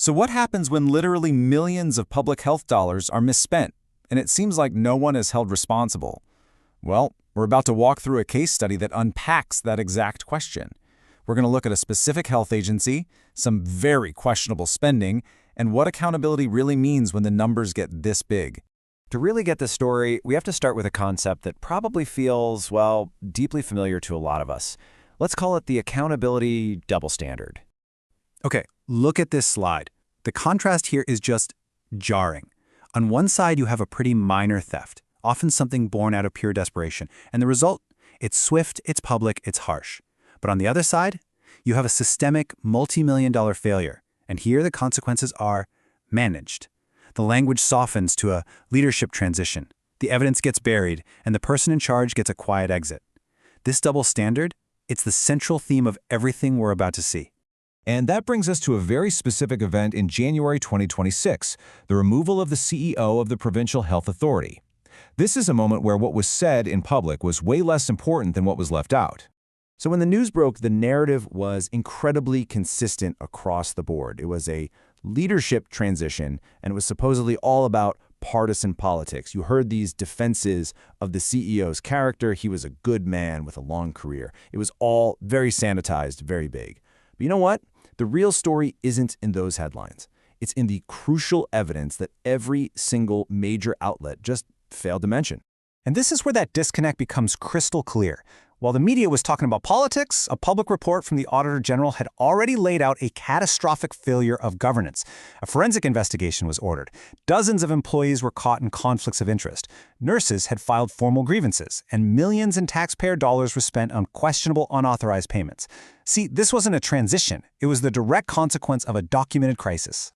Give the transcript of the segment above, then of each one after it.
So what happens when literally millions of public health dollars are misspent, and it seems like no one is held responsible? Well, we're about to walk through a case study that unpacks that exact question. We're going to look at a specific health agency, some very questionable spending, and what accountability really means when the numbers get this big. To really get this story, we have to start with a concept that probably feels, well, deeply familiar to a lot of us. Let's call it the accountability double standard. Okay, look at this slide. The contrast here is just jarring. On one side, you have a pretty minor theft, often something born out of pure desperation, and the result? It's swift, it's public, it's harsh. But on the other side, you have a systemic, multi-million-dollar failure, and here the consequences are managed. The language softens to a leadership transition. The evidence gets buried, and the person in charge gets a quiet exit. This double standard, it's the central theme of everything we're about to see. And that brings us to a very specific event in January 2026, the removal of the CEO of the Provincial Health Authority. This is a moment where what was said in public was way less important than what was left out. So when the news broke, the narrative was incredibly consistent across the board. It was a leadership transition, and it was supposedly all about partisan politics. You heard these defenses of the CEO's character. He was a good man with a long career. It was all very sanitized, very big. But you know what? The real story isn't in those headlines. It's in the crucial evidence that every single major outlet just failed to mention. And this is where that disconnect becomes crystal clear. While the media was talking about politics, a public report from the Auditor General had already laid out a catastrophic failure of governance. A forensic investigation was ordered. Dozens of employees were caught in conflicts of interest. Nurses had filed formal grievances, and millions in taxpayer dollars were spent on questionable unauthorized payments. See, this wasn't a transition. It was the direct consequence of a documented crisis.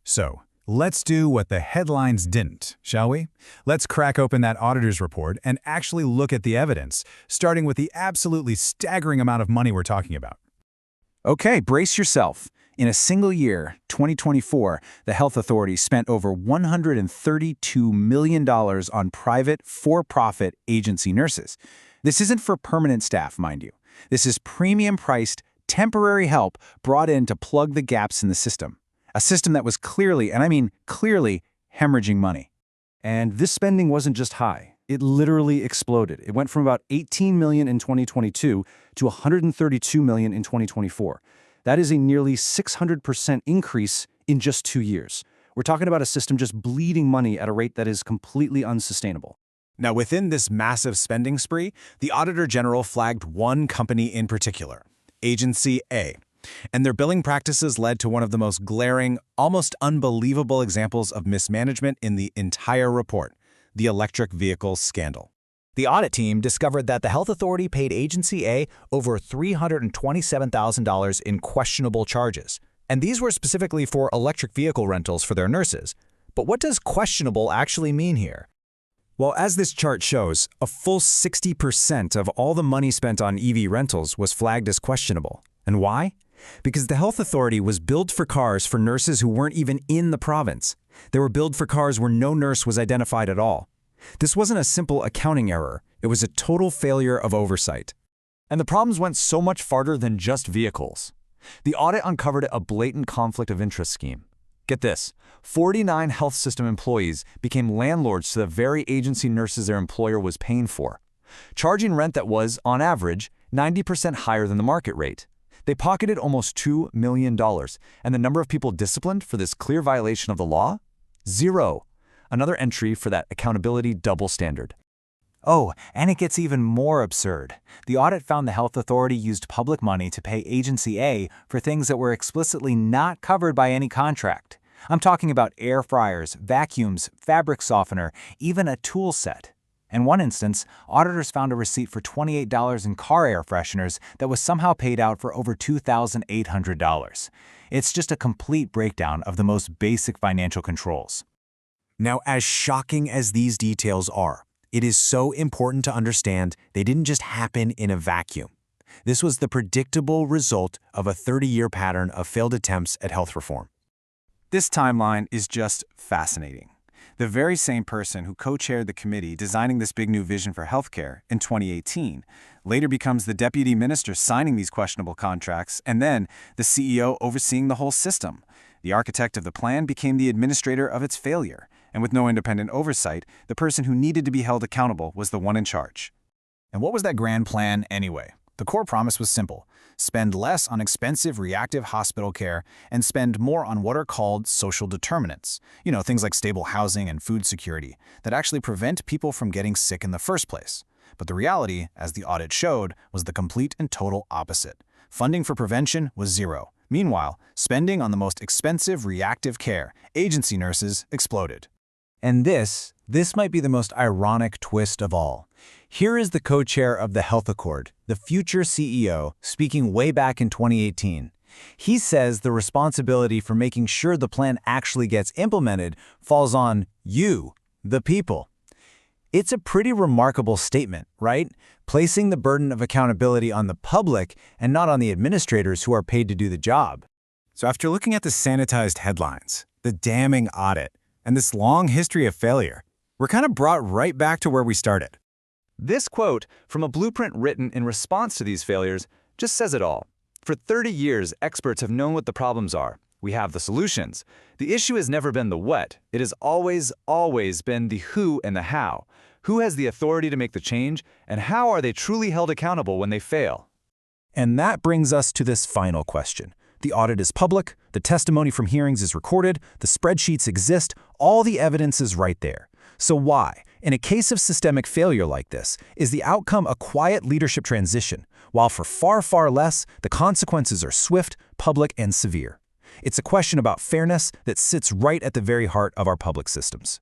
So, let's do what the headlines didn't, shall we? Let's crack open that auditor's report and actually look at the evidence, starting with the absolutely staggering amount of money we're talking about. Okay, brace yourself. In a single year, 2024, the Health Authority spent over $132 million on private, for-profit agency nurses. This isn't for permanent staff, mind you. This is premium-priced, temporary help brought in to plug the gaps in the system. A system that was clearly, and I mean clearly, hemorrhaging money. And this spending wasn't just high. It literally exploded. It went from about $18 million in 2022 to $132 million in 2024. That is a nearly 600% increase in just 2 years. We're talking about a system just bleeding money at a rate that is completely unsustainable. Now, within this massive spending spree, the Auditor General flagged one company in particular, Agency A. And their billing practices led to one of the most glaring, almost unbelievable examples of mismanagement in the entire report, the electric vehicle scandal. The audit team discovered that the Health Authority paid Agency A over $327,000 in questionable charges. And these were specifically for electric vehicle rentals for their nurses. But what does questionable actually mean here? Well, as this chart shows, a full 60% of all the money spent on EV rentals was flagged as questionable. And why? Because the Health Authority was billed for cars for nurses who weren't even in the province. They were billed for cars where no nurse was identified at all. This wasn't a simple accounting error. It was a total failure of oversight. And the problems went so much farther than just vehicles. The audit uncovered a blatant conflict of interest scheme. Get this, 49 health system employees became landlords to the very agency nurses their employer was paying for, charging rent that was, on average, 90% higher than the market rate. They pocketed almost $2 million, and the number of people disciplined for this clear violation of the law? 0. Another entry for that accountability double standard. Oh, and it gets even more absurd. The audit found the Health Authority used public money to pay Agency A for things that were explicitly not covered by any contract. I'm talking about air fryers, vacuums, fabric softener, even a tool set. In one instance, auditors found a receipt for $28 in car air fresheners that was somehow paid out for over $2,800. It's just a complete breakdown of the most basic financial controls. Now, as shocking as these details are, it is so important to understand they didn't just happen in a vacuum. This was the predictable result of a 30-year pattern of failed attempts at health reform. This timeline is just fascinating. The very same person who co-chaired the committee designing this big new vision for healthcare in 2018 later becomes the deputy minister signing these questionable contracts and then the CEO overseeing the whole system. The architect of the plan became the administrator of its failure, and with no independent oversight, the person who needed to be held accountable was the one in charge. And what was that grand plan anyway? The core promise was simple: spend less on expensive reactive hospital care and spend more on what are called social determinants. Things like stable housing and food security that actually prevent people from getting sick in the first place. But the reality, as the audit showed, was the complete and total opposite. Funding for prevention was zero. Meanwhile, spending on the most expensive reactive care, agency nurses, exploded. And this might be the most ironic twist of all. Here is the co-chair of the Health Accord, the future CEO, speaking way back in 2018. He says the responsibility for making sure the plan actually gets implemented falls on you, the people. It's a pretty remarkable statement, right? Placing the burden of accountability on the public and not on the administrators who are paid to do the job. So after looking at the sanitized headlines, the damning audit, and this long history of failure, we're kind of brought right back to where we started. This quote from a blueprint written in response to these failures just says it all. For 30 years, experts have known what the problems are. We have the solutions. The issue has never been the what. It has always been the who and the how. Who has the authority to make the change, and how are they truly held accountable when they fail? And that brings us to this final question. The audit is public, the testimony from hearings is recorded, the spreadsheets exist, all the evidence is right there. So why, in a case of systemic failure like this, is the outcome a quiet leadership transition, while for far, far less, the consequences are swift, public, and severe? It's a question about fairness that sits right at the very heart of our public systems.